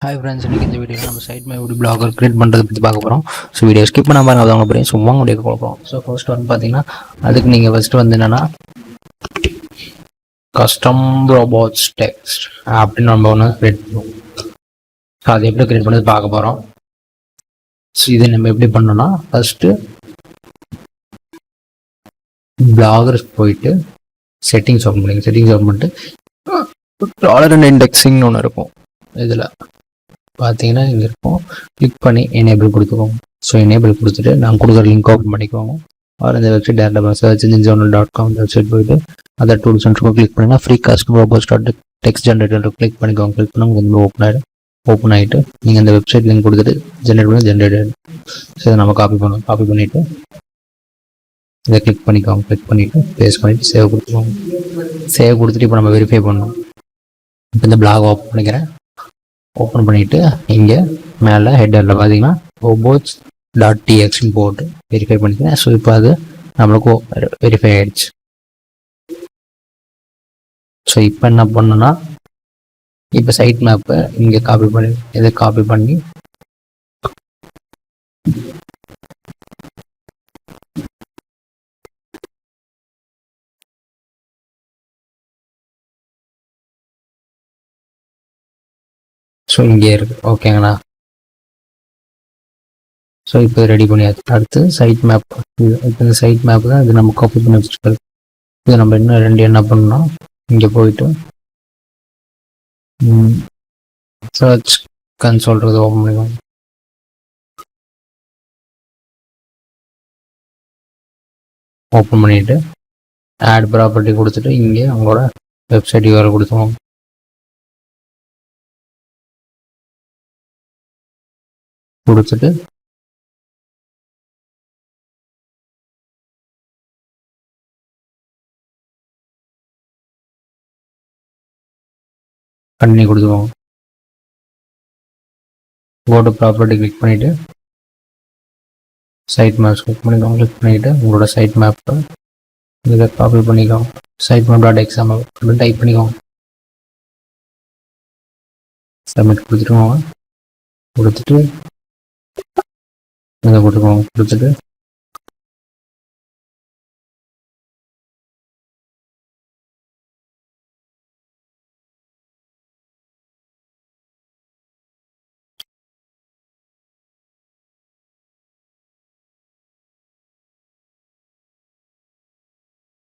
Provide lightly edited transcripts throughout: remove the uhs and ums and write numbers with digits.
Hi friends, இன்றைக்கி இந்த வீடியோவில் நம்ம சைட் மை எப்படி பிளாகர் கிரியேட் பண்ணுறது பற்றி பார்க்க போகிறோம். ஸோ வீடியோ ஸ்கிப் பண்ணாமல் பாருங்க, அவங்க போகிறேன். ஸோ வாங்க வீடியோ பார்ப்போம். ஸோ ஃபர்ஸ்ட் வந்து பார்த்தீங்கன்னா அதுக்கு நீங்கள் ஃபஸ்ட்டு வந்து என்னென்னா கஸ்டம் ரோபோட்ஸ் டெக்ஸ்ட் அப்படின்னு நம்ம ஒன்று கிரியேட் பண்ணுவோம். ஸோ அது எப்படி கிரியேட் பண்ணது பார்க்க போகிறோம். ஸோ இதை நம்ம எப்படி பண்ணோன்னா ஃபஸ்ட்டு பிளாகர்ஸ் போயிட்டு செட்டிங்ஸ் ஓப்பன் பண்ணிங்க. செட்டிங்ஸ் ஓப்பன் பண்ணிட்டு டாலர் அண்ட் இண்டெக்ஸிங்னு ஒன்று இருக்கும். இதில் பார்த்தீங்கன்னா இங்கே இருக்கும், கிளிக் பண்ணி எனேபிள் கொடுத்துக்கோங்க. ஸோ எனேபிள் கொடுத்துட்டு நாங்கள் கொடுக்குற லிங்க் ஓப்பன் பண்ணிக்கோங்க. அவர் இந்த வெப்சைட் டேரக்டாக search-engine-journal.com இந்த வெப்சைட் போயிட்டு அதர் டூல்ஸ் இருக்கும் கிளிக் பண்ணிங்கன்னா free custom robots text generator click பண்ணிக்கோங்க. கிளிக் பண்ணால் உங்களுக்கு ஓப்பன் ஆகிட்டு நீங்கள் இந்த வெப்சைட் லிங்க் கொடுத்துட்டு ஜென்ரேட் ஆகிடும். ஸோ இதை நம்ம காப்பி பண்ணிவிட்டு இதை கிளிக் பண்ணிக்கோங்க. கிளிக் பண்ணிவிட்டு பேஸ்ட் பண்ணிவிட்டு சேவ் கொடுத்துக்கோங்க. சேவ் கொடுத்துட்டு இப்போ நம்ம வெரிஃபை பண்ணணும். இப்போ இந்த பிளாக் ஓப்பன் பண்ணிக்கிறேன். ஓப்பன் பண்ணிவிட்டு இங்கே மேலே ஹெட்டரில் பார்த்தீங்கன்னா robots.txt போட்டு வெரிஃபை பண்ணிக்கிறேன். ஸோ இப்போ அது நம்மளுக்கு வெரிஃபை ஆகிடுச்சு. ஸோ இப்போ என்ன பண்ணணும்னா இப்போ சைட் மேப்பை இங்கே காப்பி பண்ணி ஸோ இங்கே இருக்குது. ஓகேங்களா? ஸோ இப்போ ரெடி பண்ணியாச்சு. அடுத்து சைட் மேப். இப்போ இந்த சைட் மேப் தான் இது நம்ம காப்பி பண்ணி வச்சுருக்கோம். இது நம்ம இன்னும் என்ன பண்ணணும், இங்கே போயிட்டு சர்ச் கன்சோல்றது ஓப்பன் பண்ணிக்கோங்க. ஓப்பன் பண்ணிவிட்டு ஆட் ப்ராப்பர்ட்டி கொடுத்துட்டு இங்கே உங்களோட வெப்சைட் URL கொடுத்துக்கோங்க. கொடுத்துட்டு கண்டினியூ கொடுத்துக்கோங்க. கோ ப்ராப்பர்ட்டி கிளிக் பண்ணிவிட்டு சைட் மேப்ஸ் கிளிக் பண்ணிக்கோங்க. கிளிக் பண்ணிவிட்டு உங்களோட சைட் மேப்பை இதில் காப்பி பண்ணிக்கோங்க. சைட் மேப்.xml அப்படின்னு டைப் பண்ணிக்கோங்க. சப்மிட் கொடுத்துருக்கோங்க. கொடுத்துட்டு இதை கொடுத்துக்கோங்க. கொடுத்துட்டு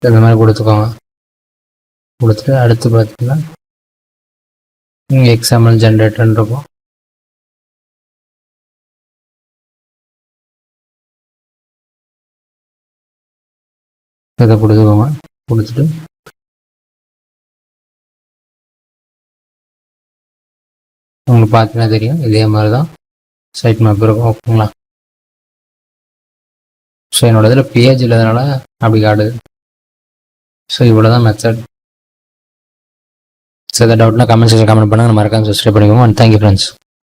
இந்த மாதிரி கொடுத்துக்கோங்க. கொடுத்துட்டு அடுத்து பார்த்தீங்கன்னா இங்கே XML ஜென்ரேட்டர்னு இருக்கும். இதை கொடுத்துக்கோங்க. கொடுத்துட்டு உங்களுக்கு பார்த்தீங்கன்னா தெரியும், இதே மாதிரி தான் சைட் மேப் இருக்கும். ஓகேங்களா? ஸோ என்னோட இதில் பேஜ் இல்லாதனால அப்படி காட்டுது. ஸோ இவ்வளோ தான் மெத்தட். ஸோ எதாவது டவுட்னா கமெண்ட் செக்ஷன் கமெண்ட் பண்ணுங்கள். மறக்காம சப்ஸ்கிரைப் பண்ணிக்கோங்க. And thank you friends.